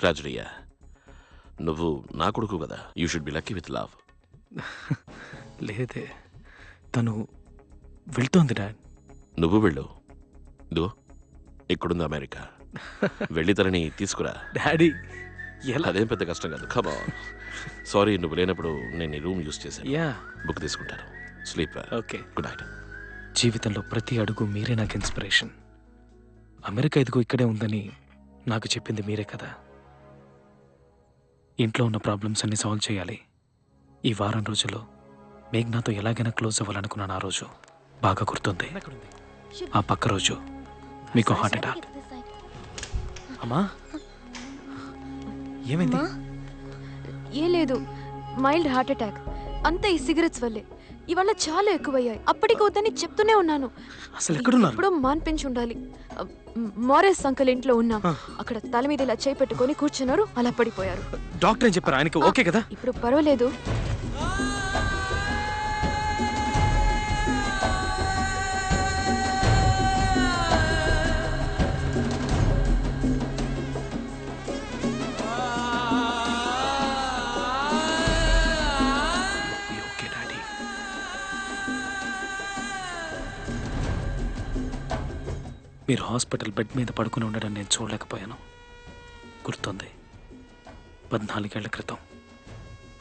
ట్రాజడీయా? నువ్వు నా కొడుకు కదా, you should be lucky with love. లేదే, తను వెళ్తోంది డాడ్. నువ్వు వెళ్ళు. ఇదిగో ఇక్కడుంది అమెరికా, వెళ్ళి తనని తీసుకురా. డాడీ ఎలా? అదేం పెద్ద కష్టం కాదు. Come on. సారీ, నువ్వు లేనప్పుడు నేను ఈ రూమ్ యూజ్ చేశాను. యా, బుక్ తీసుకుంటాను. స్లీప్. ఓకే. Good night. జీవితంలో ప్రతి అడుగు మీరే నాకు ఇన్స్పిరేషన్. అమెరికా ఇదిగో ఇక్కడే ఉందని నాకు చెప్పింది మీరే కదా. ఇంట్లో ఉన్న ప్రాబ్లమ్స్ అన్ని సాల్వ్ చేయాలి. ఈ వారం రోజుల్లో మేఘ్నాతో ఎలాగైనా క్లోజ్ అవ్వాలనుకున్నాను. ఆ రోజు బాగా గుర్తుంది. ఆ పక్క రోజు మీకు హార్ట్ అటాక్. అమ్మా ఏమైంది? ఏ లేదు, మైల్డ్ హార్ట్ అటాక్. అంతా ఈ సిగరెట్స్ వల్లే. ఇవాళ చాలా ఎక్కువయ్యాయి. అప్పటికవుతాని చెప్తూనే ఉన్నాను. అసలు ఎక్కడున్నారు? ఇప్పుడు మాన్పించి ఉండాలి. మోరేస్ అంకల్ ఇంట్లో ఉన్నాం. అక్కడ తల మీద ఇలా చేయి పెట్టుకొని కూర్చున్నారు, అలా పడిపోయారు. డాక్టర్ ఏం చెప్పారు? ఆయనకి ఓకే కదా? ఇప్పుడు పర్వాలేదు. Okay daddy. మీరు హాస్పిటల్ బెడ్ మీద పడుకుని ఉండడం నేను చూడలేకపోయాను. గుర్తుంది, 14 ఏళ్ల క్రితం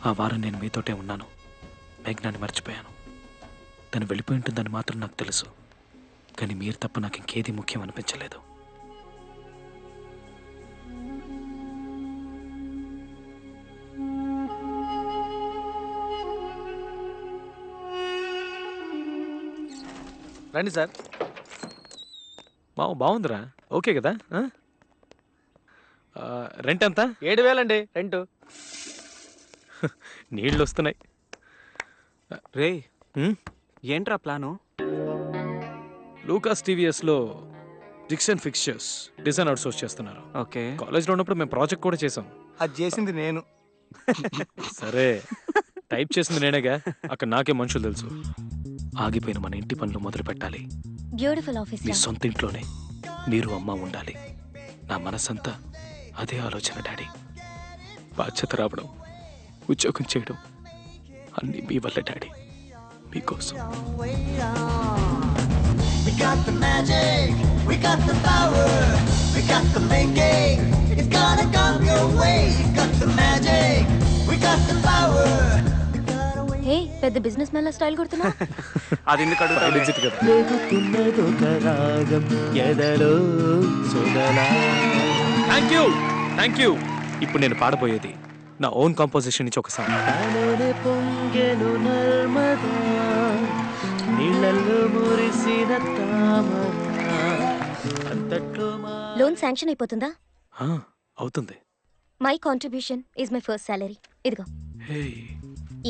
ఆ వారం నేను మీతోటే ఉన్నాను. మేఘ్నాన్ని మర్చిపోయాను. తను వెళ్ళిపోయి ఉంటుందని మాత్రం నాకు తెలుసు. కానీ మీరు తప్ప నాకు ఇంకేది ముఖ్యం అనిపించలేదు. రండి సార్. బాగుందిరా, ఓకే కదా? రెంట్ ఎంత? 7,000 అండి రెంట్. నీళ్ళు వస్తున్నాయి. రే, ఏంట్రా ప్లాను? లూకాస్ టీవీఎస్లో డిక్షన్ ఫిక్చర్స్ డిజైన్ అవుట్సోర్స్ చేస్తున్నారు. ఓకే, కాలేజ్లో ఉన్నప్పుడు మేము ప్రాజెక్ట్ కూడా చేసాం. అది చేసింది నేను. సరే, టైప్ చేసింది నేనేగా. అక్కడ నాకే మనుషులు తెలుసు. ఆగిపోయిన మన ఇంటి పనులు మొదలు పెట్టాలి. Beautiful office. మీ సొంత ఇంట్లోనే మీరు అమ్మ ఉండాలి. నా మనసంతా అదే ఆలోచన డాడీ. బాధ్యత రావడం, ఉద్యోగం చేయడం అన్నీ మీ వల్ల డాడీ, మీకోసం. We got the magic, we got the power, we got the making, it's gonna come your way. We got the magic, we got the power. హే, పెద్ద బిజినెస్ మ్యాన్ లా స్టైల్ కొడుతున్నా. అది ఎందుకు అడుగుతావు? Thank you. ఇప్పుడు నేను పాడబోయేది నా own composition నుంచి ఒక సాంగ్. లోన్ శాంక్షన్ అయిపోతుందా? అవుతుంది. My contribution is my first salary. ఇదిగో.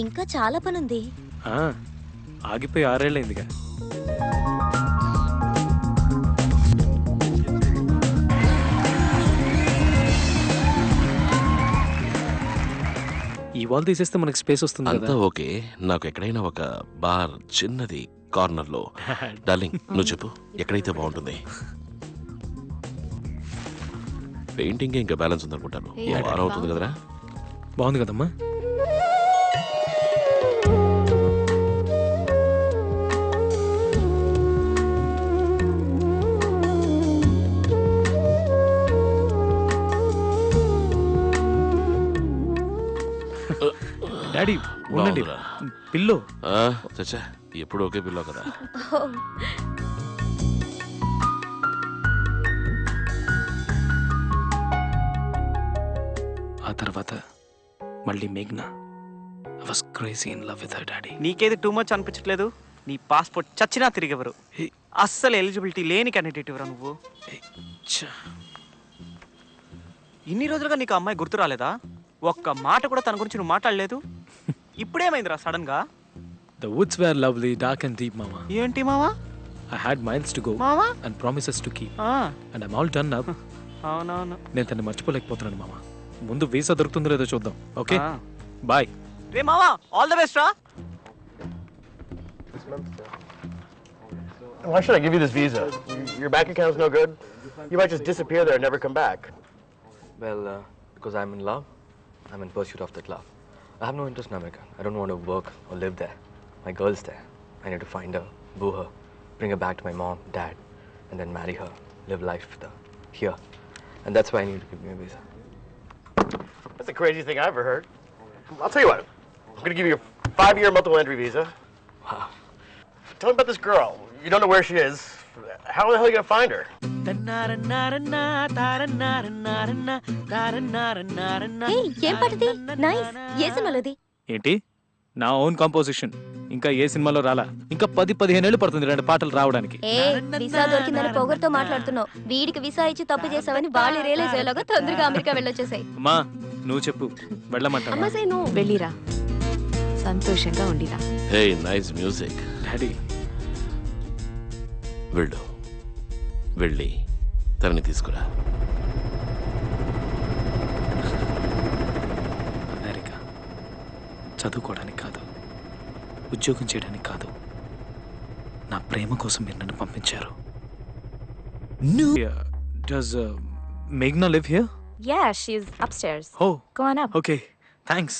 ఇంకా చాలా పని ఉంది. ఆగిపోయి 6 ఏళ్ళైందిగా. ఈ వాల్ తీసేస్తే మనకి స్పేస్ వస్తుంది అంతా ఓకే. నాకు ఎక్కడైనా ఒక బార్ చిన్నది కార్నర్ లో. డార్లింగ్, నువ్వు చెప్పు ఎక్కడైతే బాగుంటుంది? పెయింటింగ్ ఇంకా బ్యాలెన్స్ ఉందనుకుంటాను. వారం అవుతుంది కదరా? బాగుంది కదమ్మా. డాడీ ఉండండి. పిల్లో చచ్చా, ఎప్పుడు ఒకే పిల్లో కదా. ఆ తర్వాత మళ్ళీ మేఘ్నా. I was crazy in love with her daddy. నీకేది టూ మచ్ అనిపించట్లేదు? నీ పాస్పోర్ట్ చచ్చినా తిరిగెవరు. అస్సలు ఎలిజిబిలిటీ లేని క్యాండిడేట్ ఎవరా నువ్వు? ఇన్ని రోజులుగా నీకు అమ్మాయి గుర్తు రాలేదా? ఒక్క మాట కూడా తన గురించి నువ్వు మాట్లాడలేదు. ఇప్పుడేమైందిరా సడన్ గా? The woods were lovely, dark and deep, mama. ఏంటి మావా? I had miles to go మావా and promises to keep. And I'm all done now. అవునవును. నేను తన్ని మర్చిపోలేకపోతున్నాను మామ. ముందు వీసా దొరుకుతుందో లేదో చూద్దాం. Okay, bye. రే మావా, ఆల్ ద బెస్ట్ రా. Why should I give you this visa? Your bank account's no good? You might just disappear there and never come back. Well, Because I'm in love. I'm in pursuit of that love. I have no interest in America. I don't want to work or live there. My girl's there. I need to find her, boo her, bring her back to my mom, dad, and then marry her, live life with her here. And that's why I need to give me a visa. That's the craziest thing I ever heard. I'll tell you what. I'm going to give you a 5-year multiple entry visa. Wow. Tell me about this girl. You don't know where she is. How the hell are you going to find her? హే ఏం పాటది? Nice. ఏ సినిమాలోది? ఏంటి నా own composition ఇంకా ఏ సినిమాలో రాలా ఇంకా 10-15 ఏళ్ళు పడుతుంది 2 పాటలు రావడానికి. ఏ వీసా దొరికిందని పొగరుతో మాట్లాడుతున్నావు. వీడికి వీసా ఇచ్చి తప్పు చేసావని వాళ్ళు రియలైజ్ అయ్యేలాగా తొందరగా అమెరికా వెళ్ళొచ్చేసాయి. అమ్మా నువ్వు చెప్పు వెళ్ళమంటావా? అమ్మా సే నువ్వు వెళ్ళిరా, సంతోషంగా ఉండిరా. Hey nice music. డాడీ వెళ్ళు, వెళ్ళి తనని తీసుకురా. అమెరికా చదువుకోవడానికి కాదు, ఉద్యోగం చేయడానికి కాదు, నా ప్రేమ కోసం మీరు నన్ను పంపించారు. Does Meghna live here? Yeah, she's upstairs. Oh, Go on up. okay. Thanks.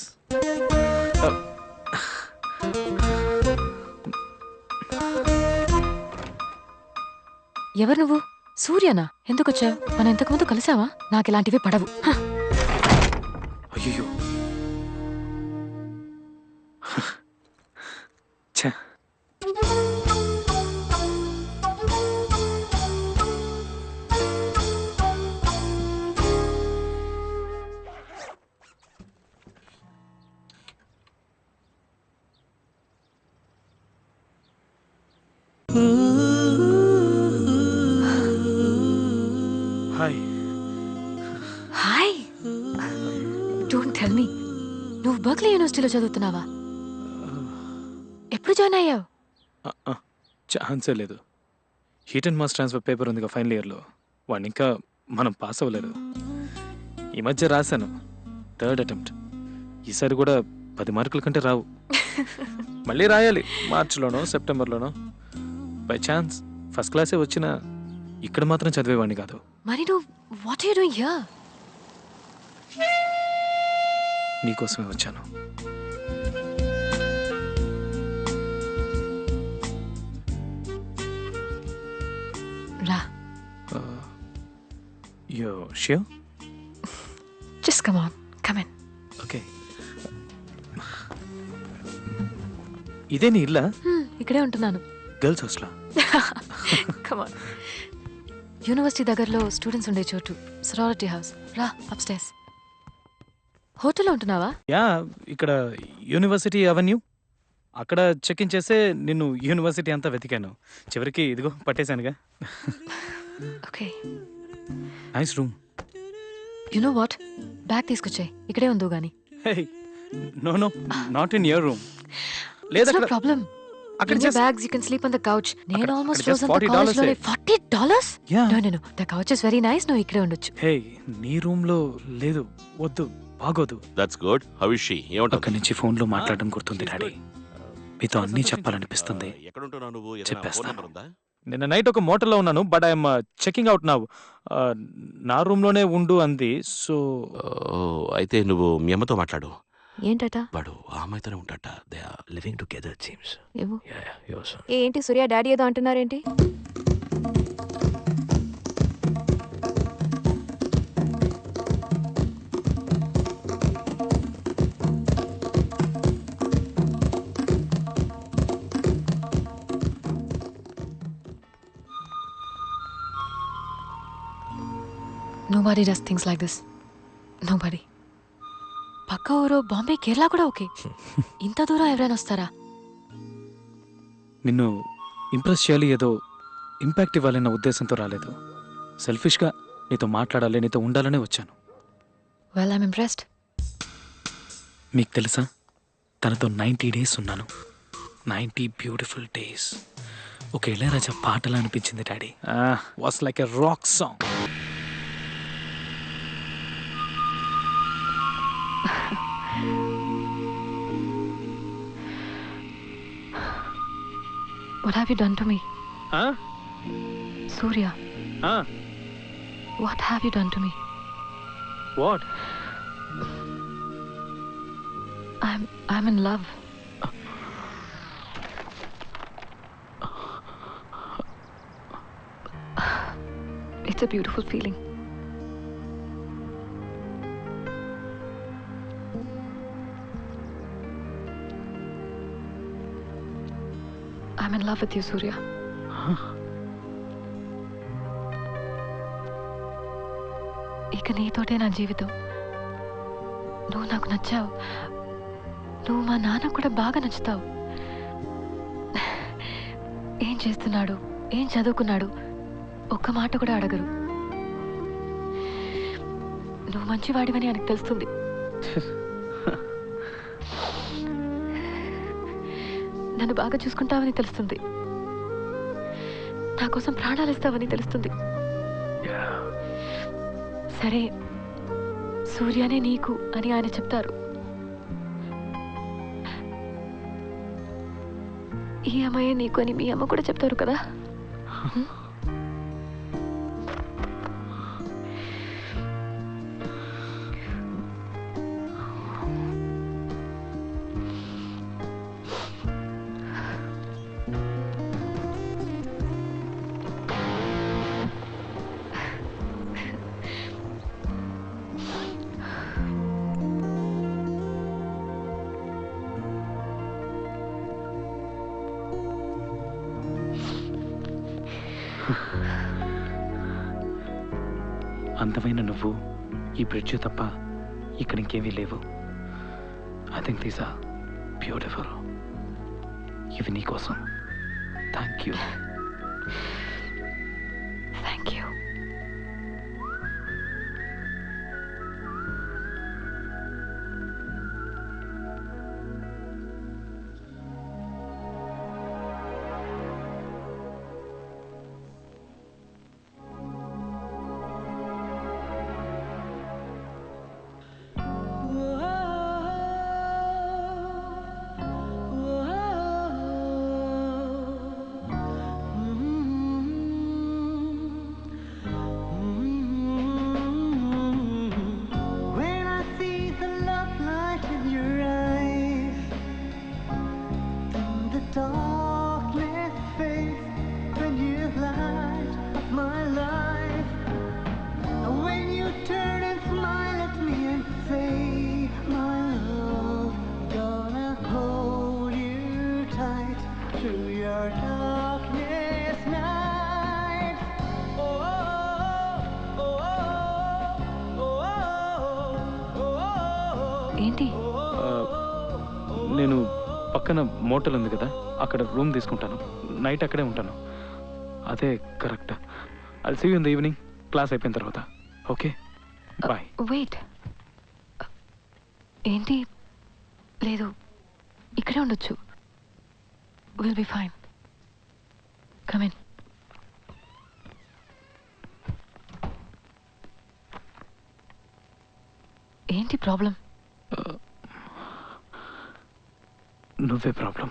ఎవరు నువ్వు? సూర్యనా? ఎందుకొచ్చా? మనం ఇంతకుముందు కలిసావా? నాకు ఇలాంటివి పడవు. అయ్యో ఛ. Hi. Hi. Don't tell me, నువ్వు బర్క్లీ యూనివర్సిటీలో చదువుతున్నావా? ఎప్పుడు జాయిన్ అయ్యావు? ఛాన్సే లేదు. Heat and mass transfer paper ఉందిగా ఫైనల్ ఇయర్లో, వాడిని ఇంకా మనం పాస్ అవ్వలేదు. ఈ మధ్య రాశాను 3rd అటెంప్ట్. ఈసారి కూడా 10 మార్కుల కంటే రావు. మళ్ళీ రాయాలి మార్చిలోనో సెప్టెంబర్లోనో. బై ఛాన్స్ ఫస్ట్ క్లాసే వచ్చినా ఇక్కడ మాత్రం చదివేవాడిని కాదు. మరి నువ్వు what are you doing here? నీకోసమే వచ్చాను. రా. Yo sure? Just come on, come in. Okay. ఇదే నీ ఇల్లా? ఇక్కడే ఉంటున్నాను. గర్ల్స్ హాస్టలా? Come on. యూనివర్సిటీ దగ్గరలో స్టూడెంట్స్ ఉండే చోటు, సరారిటీ హౌస్. రా అప్స్టైర్స్. హోటల్లో ఉంటున్నావా? యా, ఇక్కడ యూనివర్సిటీ అవెన్యూ. అక్కడ చెక్ ఇన్ చేసే నిన్ను యూనివర్సిటీ అంతా వెతికాను. చివరికి ఇదిగో పట్టేశానుగా. Okay. Nice room. You know what, bag తీసుకొచ్చాయి, ఇక్కడే ఉందో గాని. Hey no no, not in your room. లేదా నో ప్రాబ్లం. అక్కడ your bags, you can sleep on the couch. నేను ఆల్మోస్ట్ ఫ్రోజన్ ద కాలేజ్ లోనే. $40? Yeah. No, the couch is very nice. నువ్వు ఇక్కడే ఉండొచ్చు. హే నీ రూమ్ లో లేదు, వద్దు, బాగోదు. That's good. How is she? ఏమంటావు? అక్కడి నుంచి ఫోన్ లో మాట్లాడడం గుర్తుంది డాడీ. మీతో అన్నీ చెప్పాలనిపిస్తుంది. ఎక్కడ ఉంటున్నావు నువ్వు? ఏదైనా చెప్పేస్తాను. ఫోన్ నంబర్ ఉందా? నిన్న నైట్ ఒక మోటల్లో ఉన్నాను, but I'm checking out now. నా రూమ్ లోనే ఉండు అంది. సో అయితే నువ్వు మీ అమ్మతో మాట్లాడు. ఏంటట? వాడు ఆ అమ్మాయితోనే ఉంటాట. They are living together seems. ఏమో. Your son. ఏంటి సూర్య డాడీ ఏదో అంటున్నారేంటి? Nobody does things like this. Nobody. పక్క ఊరు బాంబే, కేరళ కూడా ఓకే. ఇంత దూరం ఎవరైనా వస్తారా? నిన్ను ఇంప్రెస్ చేయాలి, ఏదో ఇంపాక్ట్ ఇవ్వాలన్న ఉద్దేశంతో రాలేదు. సెల్ఫిష్గా నీతో మాట్లాడాలి, నీతో ఉండాలనే వచ్చాను. Well, I'm impressed. మీకు తెలుసా, తనతో 90 days ఉన్నాను. 90 బ్యూటిఫుల్ డేస్. ఒక ఇళయరాజా పాటలా అనిపించింది daddy. Was like a rock song. What have you done to me? Surya. Huh? What have you done to me? What? I'm in love. It's a beautiful feeling. I'm in love with you, Surya. ఇక నీతోటే నా జీవితం. నువ్వు నాకు నచ్చావు. నువ్వు మా నాన్న కూడా బాగా నచ్చుతావు. ఏం చేస్తున్నాడు, ఏం చదువుకున్నాడు, ఒక్క మాట కూడా అడగరు. నువ్వు మంచివాడివని ఆయనకు తెలుస్తుంది. నన్ను బాగా చూసుకుంటావని తెలుస్తుంది. నా కోసం ప్రాణాలు ఇస్తావని తెలుస్తుంది. సరే, సూర్యనే నీకు అని ఆయన చెప్తారు. ఈ అమ్మాయే నీకు అని మీ అమ్మ కూడా చెప్తారు కదా. అందమైన నువ్వు, ఈ బ్రిడ్జ్ తప్ప ఇక్కడ ఇంకేమీ లేవు. I think these are beautiful. ఇవి నీకోసం. Thank you. Thank you. ఏంటి? నేను పక్కన మోటల్ ఉంది కదా, అక్కడ రూమ్ తీసుకుంటాను. నైట్ అక్కడే ఉంటాను. అదే correct. I'll see you in the evening, class అయిపోయిన తర్వాత. Okay, bye. వెయిట్, ఏంటి? లేదు, ఇక్కడే ఉండొచ్చు. Will be fine. Come in. ఏంటి ప్రాబ్లం? నువ్వే ప్రాబ్లం.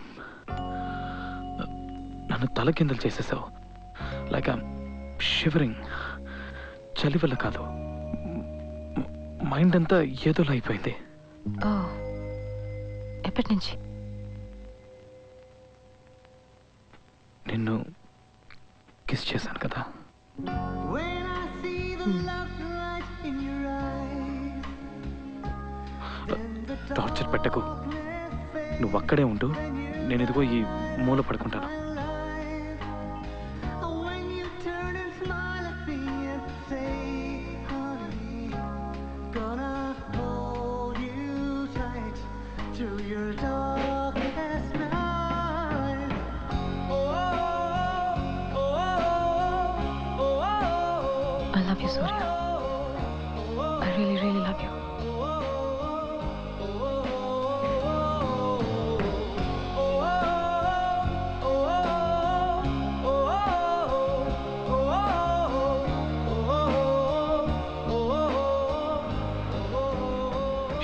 నన్ను తల కిందలు చేసేసావు. Like I'm shivering. చలి వల్ల కాదు, మైండ్ అంతా ఏదోలా అయిపోయింది. ఓ, ఎప్పటి నుంచి? నిన్ను కిస్ చేశాను కదా. టార్చర్ పెట్టకు. నువ్వు అక్కడే ఉండు, నేను ఇదిగో ఈ మూల పడుకుంటాను. I love you, Surya. I really, really love you.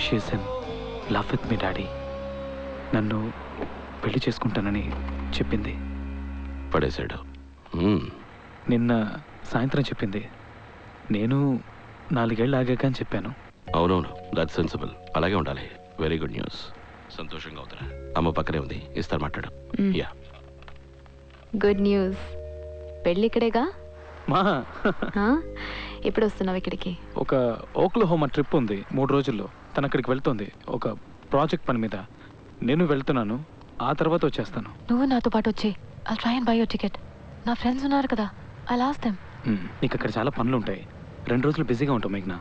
She's in love with me, Daddy. నన్ను పెళ్లి చేసుకుంటానని చెప్పింది. పడేశాడు. నిన్న సాయంత్రం చెప్పింది. నేను 4 ఏళ్ళు ఆగాక అని చెప్పాను. అవునవును, దట్ సెన్సిబుల్. అలాగే ఉండాలి. Very good news. సంతోషంగా అవుతారా? అమ్మ పక్కనే ఉంది, ఇస్తారు, మాట్లాడు. Yeah, good news. పెళ్ళి ఇక్కడేగా? మా ఎప్పుడు వస్తున్నావు ఇక్కడికి? ఒక ఓక్లహోమా ట్రిప్ ఉంది 3 రోజుల్లో. తను అక్కడికి వెళ్తుంది ఒక ప్రాజెక్ట్ పని మీద. నేను వెళ్తున్నాను, ఆ తర్వాత వచ్చేస్తాను. నువ్వు నాతో పాటు వచ్చి I try and by your ticket. నా ఫ్రెండ్స్ ఉన్నారు కదా, ఐ లాస్ట్ దెమ్. నీకు అక్కడ చాలా పనులు ఉంటాయి. 2 రోజులు బిజీగా ఉంటావు మేఘ్నా.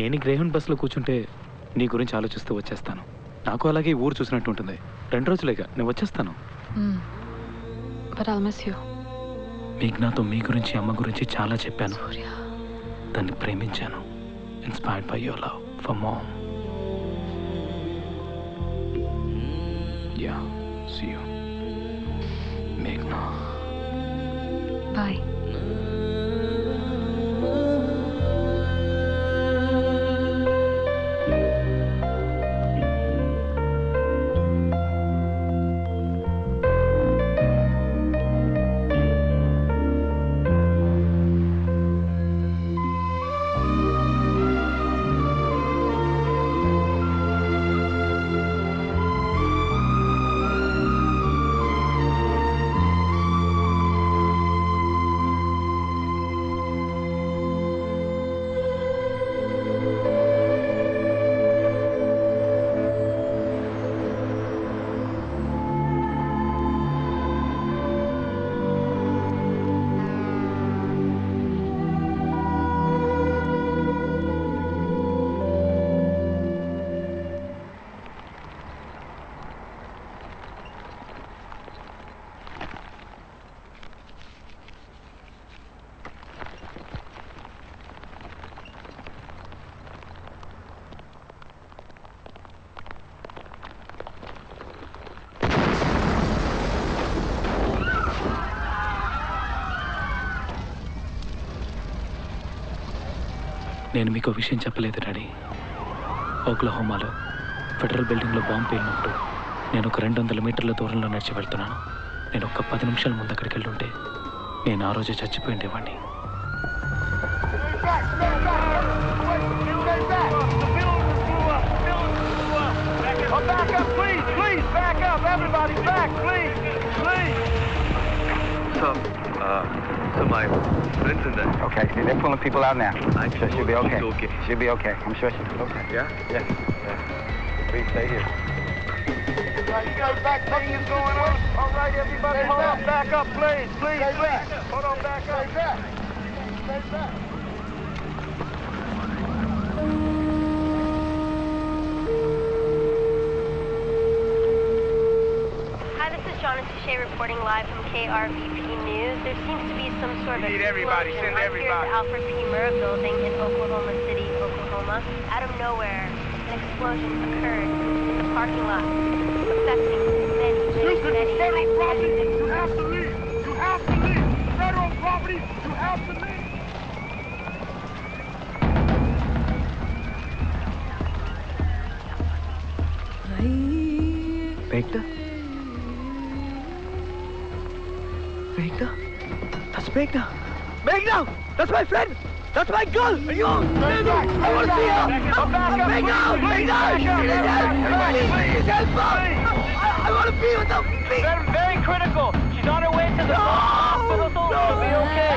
నేను గ్రేహన్ బస్సులో కూర్చుంటే నీ గురించి ఆలోచిస్తూ వచ్చేస్తాను. నాకు అలాగే ఊరు చూసినట్టు ఉంటుంది. 2 రోజులేగా, నేను వచ్చేస్తాను. But I'll miss you. మేఘ్నాతో మీ గురించి, అమ్మ గురించి చాలా చెప్పాను. దాన్ని ప్రేమించాను. Inspired by your love for mom. Yeah, see you మేఘ్నా. బాయ్. నేను మీకు విషయం చెప్పలేదు డాడీ. ఓక్లహోమాలో ఫెడరల్ బిల్డింగ్లో బాంబు పేలినప్పుడు నేను ఒక 200 మీటర్ల దూరంలో నడిచి వెళ్తున్నాను. నేను ఒక 10 నిమిషాల ముందు అక్కడికి వెళ్ళుంటే నేను ఆ రోజే చచ్చిపోయిండేవాడిని. So my friends in there. Okay, they're pulling people out now. I'm sure she'll be okay. She's okay. She'll be okay. I'm sure she'll be okay. Yeah? Yeah. Please stay here. You guys back? Nothing's going on. All right, everybody, hold on. Back up, please. Please. Hold on, back up. Stay back. Stay back. Hi, this is Shauna Touche reporting live from KRVP News. There seems to be some sort of everybody. explosion Send up everybody. here at the Alfred P. Murrah building in Oklahoma City, Oklahoma. Out of nowhere, an explosion occurred in the parking lot, affecting many. Federal property, you have to leave. You have to leave. Federal property, you have to leave. Meghna? Meghna? That's Meghna! Meghna! That's my friend! That's my girl! Are you? I want to see her! Meghna! Meghna! Please help her! I want to be with her! Please! Very critical. She's on her way to the hospital, so she'll be okay.